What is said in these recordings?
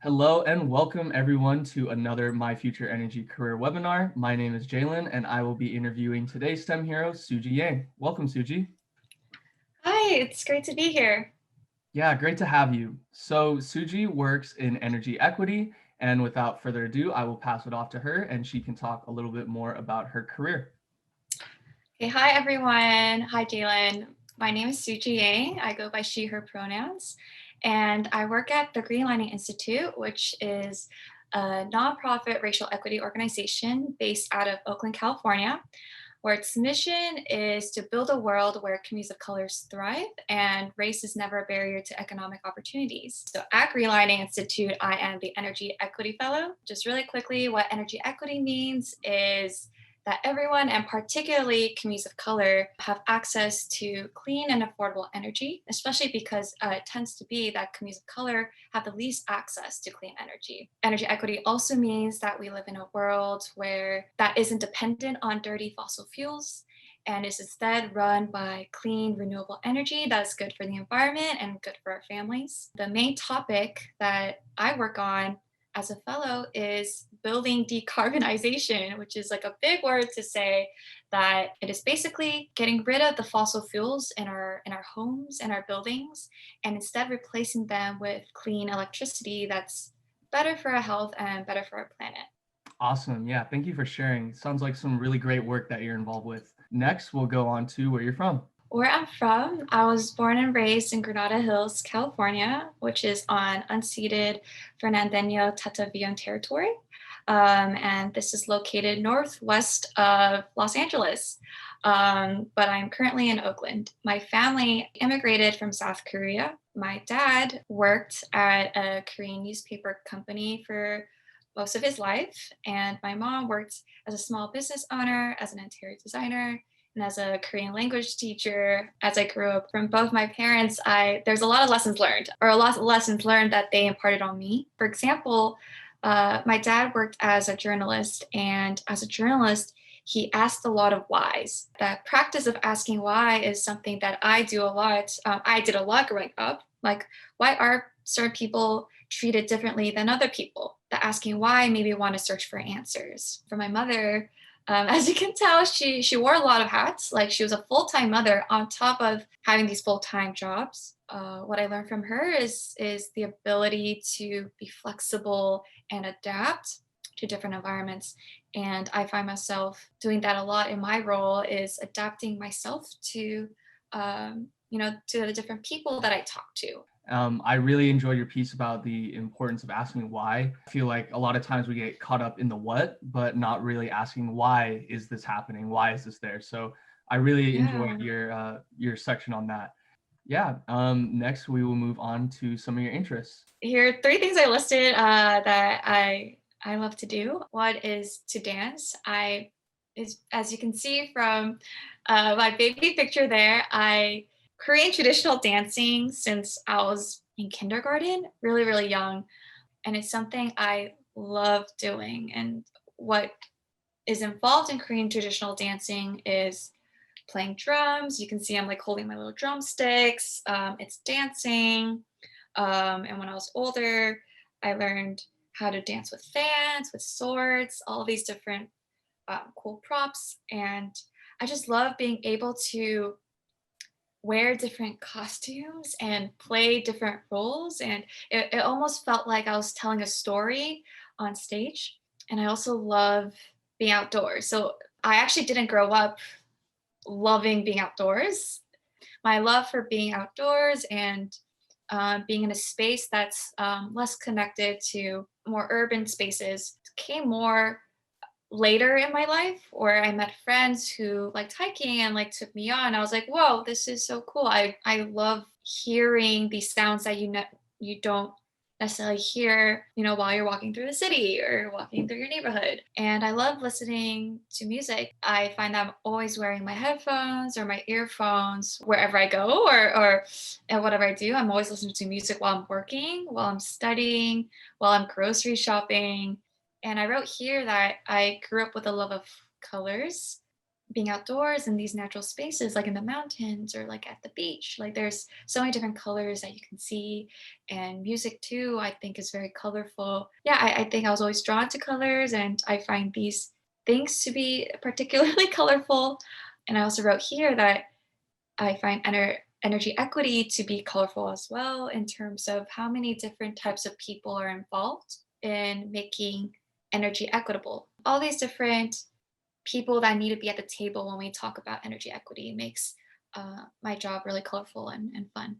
Hello and welcome everyone to another My Future Energy Career webinar. My name is Jalen and I will be interviewing today's STEM hero, Sooji Yang. Welcome, Sooji. Hi, it's great to be here. Yeah, great to have you. So Sooji works in energy equity, and without further ado, I will pass it off to her and she can talk a little bit more about her career. Okay, hi everyone. Hi, Jalen. My name is Sooji Yang. I go by she, her pronouns, and I work at the Greenlining Institute, which is a nonprofit racial equity organization based out of Oakland, California, where its mission is to build a world where communities of colors thrive and race is never a barrier to economic opportunities. So at Greenlining Institute, I am the Energy Equity Fellow. Just really quickly, what energy equity means is that everyone, and particularly communities of color, have access to clean and affordable energy, especially because it tends to be that communities of color have the least access to clean energy. Energy equity also means that we live in a world where that isn't dependent on dirty fossil fuels and is instead run by clean, renewable energy that's good for the environment and good for our families. The main topic that I work on as a fellow is building decarbonization, which is like a big word to say that it is basically getting rid of the fossil fuels in our homes and our buildings and instead replacing them with clean electricity that's better for our health and better for our planet. Awesome. Yeah, thank you for sharing. Sounds like some really great work that you're involved with. Next, we'll go on to where you're from. Where I'm from, I was born and raised in Granada Hills, California, which is on unceded Fernandino Tatavian territory. And this is located northwest of Los Angeles. But I'm currently in Oakland. My family immigrated from South Korea. My dad worked at a Korean newspaper company for most of his life, and my mom worked as a small business owner, as an interior designer, and as a Korean language teacher. As I grew up from both my parents, there's a lot of lessons learned, or a lot of lessons learned that they imparted on me. For example, my dad worked as a journalist, and as a journalist, he asked a lot of whys. The practice of asking why is something that I do a lot. I did a lot growing up. Like, why are certain people treated differently than other people? The asking why made me want to search for answers. For my mother, as you can tell, she wore a lot of hats. Like, she was a full-time mother on top of having these full-time jobs. What I learned from her is the ability to be flexible and adapt to different environments. And I find myself doing that a lot in my role, is adapting myself to to the different people that I talk to. I really enjoyed your piece about the importance of asking why. I feel like a lot of times we get caught up in the what, but not really asking why is this happening? Why is this there? So I really enjoyed Yeah. your section on that. Yeah. Next, we will move on to some of your interests. Here are three things I listed that I love to do. One is to dance. As you can see from my baby picture there, I Korean traditional dancing since I was in kindergarten, really, really young. And it's something I love doing. And what is involved in Korean traditional dancing is playing drums. You can see I'm like holding my little drumsticks. It's dancing. And when I was older, I learned how to dance with fans, with swords, all these different cool props. And I just love being able to wear different costumes and play different roles. And it almost felt like I was telling a story on stage. And I also love being outdoors. So I actually didn't grow up loving being outdoors. My love for being outdoors and being in a space that's less connected to more urban spaces came more later in my life, where I met friends who liked hiking and like took me on. I was like, whoa, this is so cool. I love hearing these sounds that you don't necessarily hear, while you're walking through the city or walking through your neighborhood. And I love listening to music. I find that I'm always wearing my headphones or my earphones wherever I go, or and whatever I do. I'm always listening to music while I'm working, while I'm studying, while I'm grocery shopping. And I wrote here that I grew up with a love of colors. being outdoors in these natural spaces, like in the mountains or like at the beach. Like there's so many different colors that you can see. And music too, I think is very colorful. Yeah, I think I was always drawn to colors, and I find these things to be particularly colorful. And I also wrote here that I find energy equity to be colorful as well, in terms of how many different types of people are involved in making energy equitable. All these different people that need to be at the table when we talk about energy equity makes my job really colorful and fun.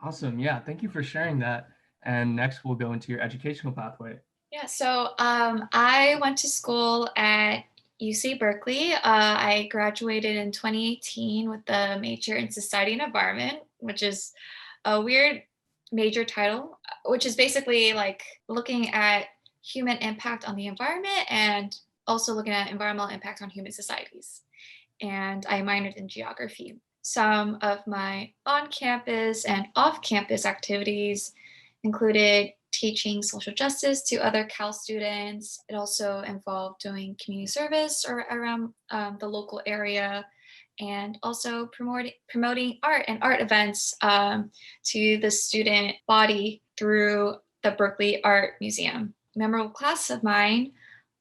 Awesome. Yeah. Thank you for sharing that. And next, we'll go into your educational pathway. Yeah, so I went to school at UC Berkeley. I graduated in 2018 with a major in society and environment, which is a weird major title, which is basically like looking at human impact on the environment and also looking at environmental impact on human societies. And I minored in geography. Some of my on campus and off campus activities included teaching social justice to other Cal students. It also involved doing community service or around the local area, and also promoting art and art events to the student body through the Berkeley Art Museum. Memorable class of mine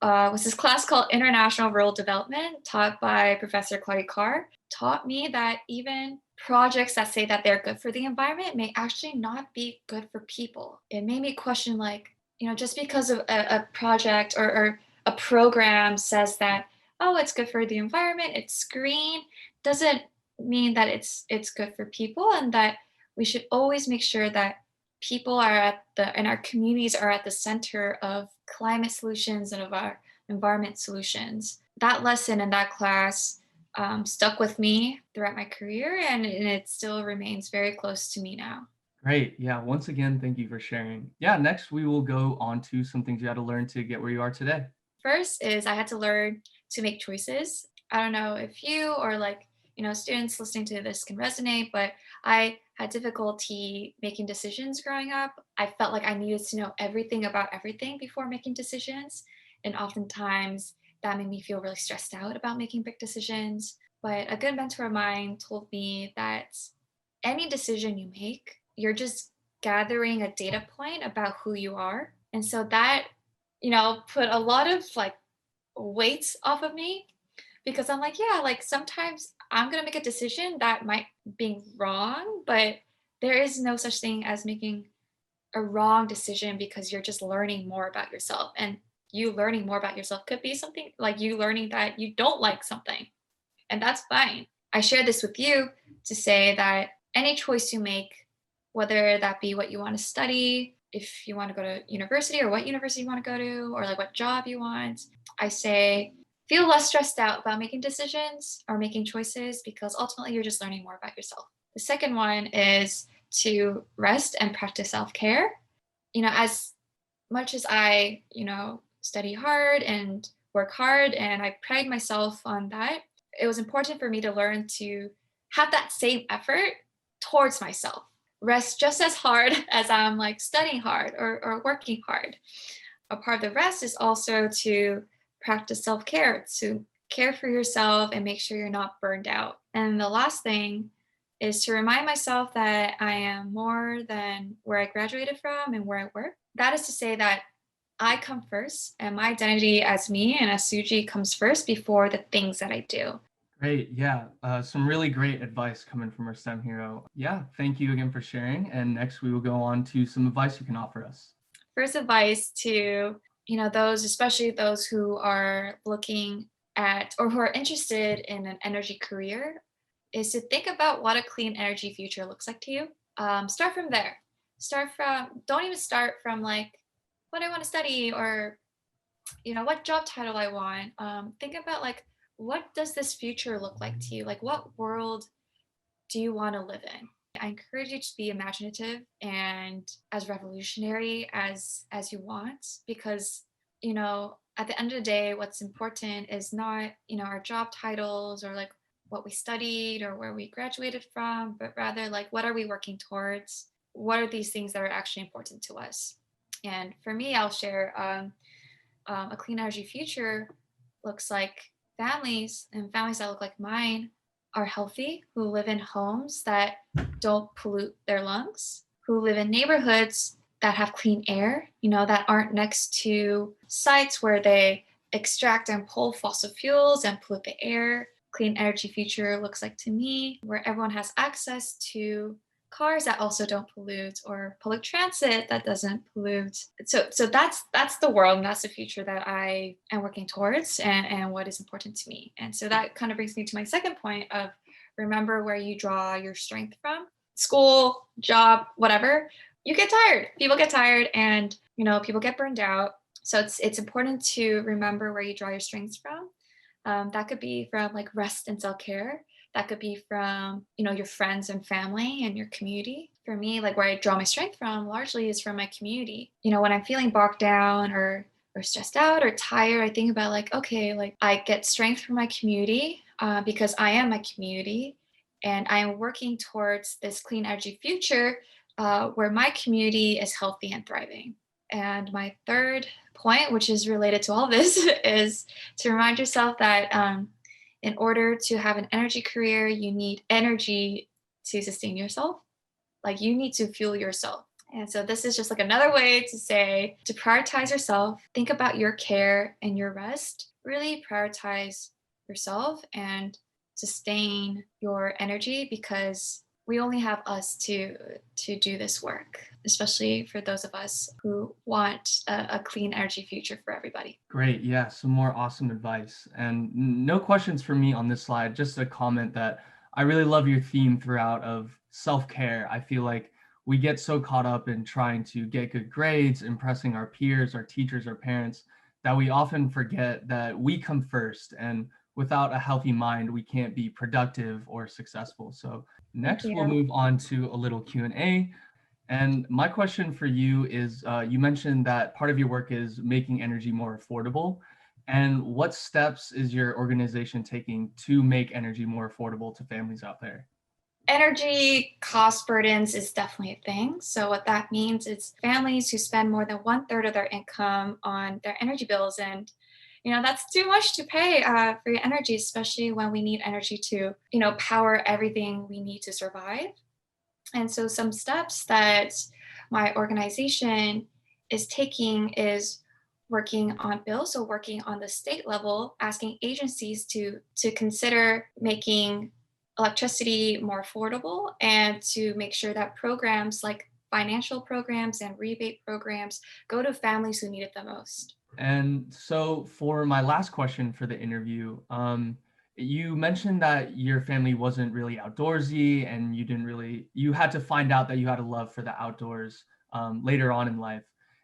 was this class called International Rural Development, taught by Professor Claudia Carr. Taught me that even projects that say that they're good for the environment may actually not be good for people. It made me question, like, just because of a project or a program says that, oh, it's good for the environment, it's green, doesn't mean that it's good for people, and that we should always make sure that people are and our communities are at the center of climate solutions and of our environment solutions. That lesson in that class stuck with me throughout my career, and it still remains very close to me now. Great. Yeah. Once again, thank you for sharing. Yeah. Next, we will go on to some things you had to learn to get where you are today. First is I had to learn to make choices. I don't know if you or students listening to this can resonate, but I had difficulty making decisions growing up. I felt like I needed to know everything about everything before making decisions. And oftentimes that made me feel really stressed out about making big decisions. But a good mentor of mine told me that any decision you make, you're just gathering a data point about who you are. And so that, put a lot of like weight off of me, because I'm like, yeah, like sometimes I'm gonna make a decision that might be wrong, but there is no such thing as making a wrong decision, because you're just learning more about yourself. And you learning more about yourself could be something like you learning that you don't like something, and that's fine. I share this with you to say that any choice you make, whether that be what you want to study, if you want to go to university or what university you want to go to, or like what job you want, I say feel less stressed out about making decisions or making choices, because ultimately you're just learning more about yourself. The second one is to rest and practice self care. As much as I, study hard and work hard, and I pride myself on that, it was important for me to learn to have that same effort towards myself. Rest just as hard as I'm like studying hard or working hard. A part of the rest is also to practice self care, to care for yourself and make sure you're not burned out. And the last thing is to remind myself that I am more than where I graduated from and where I work. That is to say that I come first, and my identity as me and as Sooji comes first before the things that I do. Great. Yeah. Some really great advice coming from our STEM hero. Yeah. Thank you again for sharing. And next, we will go on to some advice you can offer us. First advice to, those, especially those who are looking at or who are interested in an energy career, is to think about what a clean energy future looks like to you. Start from there. Don't even start from like what I want to study or, what job title I want. Think about like, what does this future look like to you? Like, what world do you want to live in? I encourage you to be imaginative and as revolutionary as you want, because at the end of the day, what's important is not our job titles or like what we studied or where we graduated from, but rather like what are we working towards? What are these things that are actually important to us? And for me, I'll share a clean energy future looks like families and families that look like mine are healthy, who live in homes that don't pollute their lungs, who live in neighborhoods that have clean air, that aren't next to sites where they extract and pull fossil fuels and pollute the air. Clean energy future looks like to me, where everyone has access to cars that also don't pollute, or public transit that doesn't pollute. So that's the world, and that's the future that I am working towards, and what is important to me. And so that kind of brings me to my second point of remember where you draw your strength from. School, job, whatever. You get tired. People get tired, and people get burned out. So it's important to remember where you draw your strengths from. That could be from like rest and self-care. That could be from your friends and family and your community. For me, like where I draw my strength from largely is from my community. When I'm feeling bogged down or stressed out or tired, I think about like, okay, like I get strength from my community, because I am my community, and I am working towards this clean energy future, where my community is healthy and thriving. And my third point, which is related to all this, is to remind yourself that, in order to have an energy career, you need energy to sustain yourself. Like you need to fuel yourself. And so this is just like another way to say to prioritize yourself, think about your care and your rest, really prioritize yourself and sustain your energy, because we only have us to do this work, especially for those of us who want a clean energy future for everybody. Great. Yeah, some more awesome advice. And no questions for me on this slide, just a comment that I really love your theme throughout of self-care. I feel like we get so caught up in trying to get good grades, impressing our peers, our teachers, our parents, that we often forget that we come first. And without a healthy mind, we can't be productive or successful. So Thank next, we'll you. move on to a little Q&A. And my question for you is, you mentioned that part of your work is making energy more affordable. And what steps is your organization taking to make energy more affordable to families out there? Energy cost burdens is definitely a thing. So what that means is families who spend more than one third of their income on their energy bills, and that's too much to pay, for your energy, especially when we need energy to power everything we need to survive. And so some steps that my organization is taking is working on bills, so working on the state level, asking agencies to consider making electricity more affordable, and to make sure that programs like financial programs and rebate programs go to families who need it the most. And so for my last question for the interview, you mentioned that your family wasn't really outdoorsy and you had to find out that you had a love for the outdoors later on in life.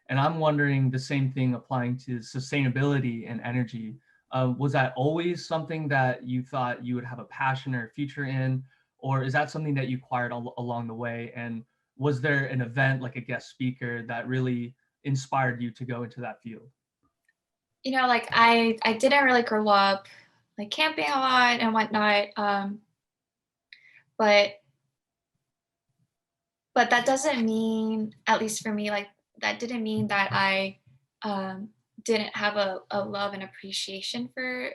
And I'm wondering the same thing applying to sustainability and energy. Was that always something that you thought you would have a passion or a future in, or is that something that you acquired along the way? And was there an event like a guest speaker that really inspired you to go into that field? Like I didn't really grow up like camping a lot and whatnot, but that doesn't mean, at least for me, like that didn't mean that I, um, didn't have a love and appreciation for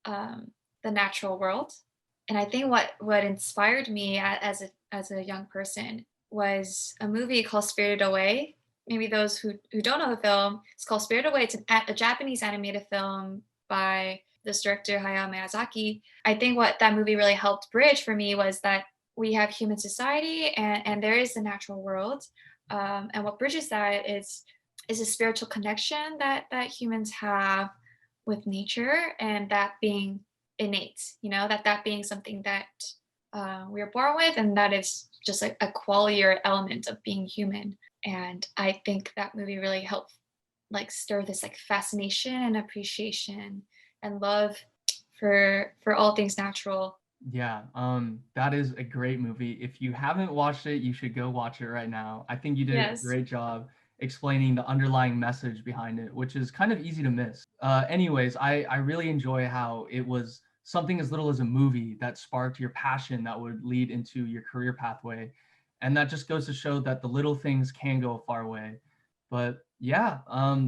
the natural world. And I think what inspired me as a young person was a movie called Spirited Away. Maybe those who don't know the film, it's called Spirited Away. It's a Japanese animated film by this director Hayao Miyazaki. I think what that movie really helped bridge for me was that we have human society, and there is the natural world, and what bridges that is a spiritual connection that humans have with nature, and that being innate, that being something that, we are born with, and that is just like a quality or element of being human. And I think that movie really helped like stir this like fascination and appreciation and love for all things natural. Yeah, that is a great movie. If you haven't watched it, you should go watch it right now. I think you did a Yes. great job explaining the underlying message behind it, which is kind of easy to miss. Anyways, I really enjoy how it was something as little as a movie that sparked your passion that would lead into your career pathway. And that just goes to show that the little things can go a far way. But yeah,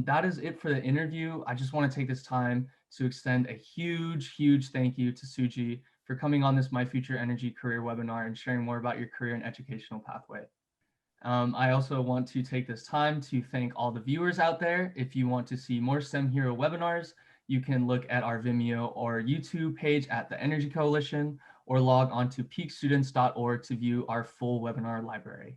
that is it for the interview. I just want to take this time to extend a huge thank you to Sooji for coming on this My Future Energy Career webinar and sharing more about your career and educational pathway. I also want to take this time to thank all the viewers out there. If you want to see more STEM Hero webinars, you can look at our Vimeo or YouTube page at the Energy Coalition, or log on to peakstudents.org to view our full webinar library.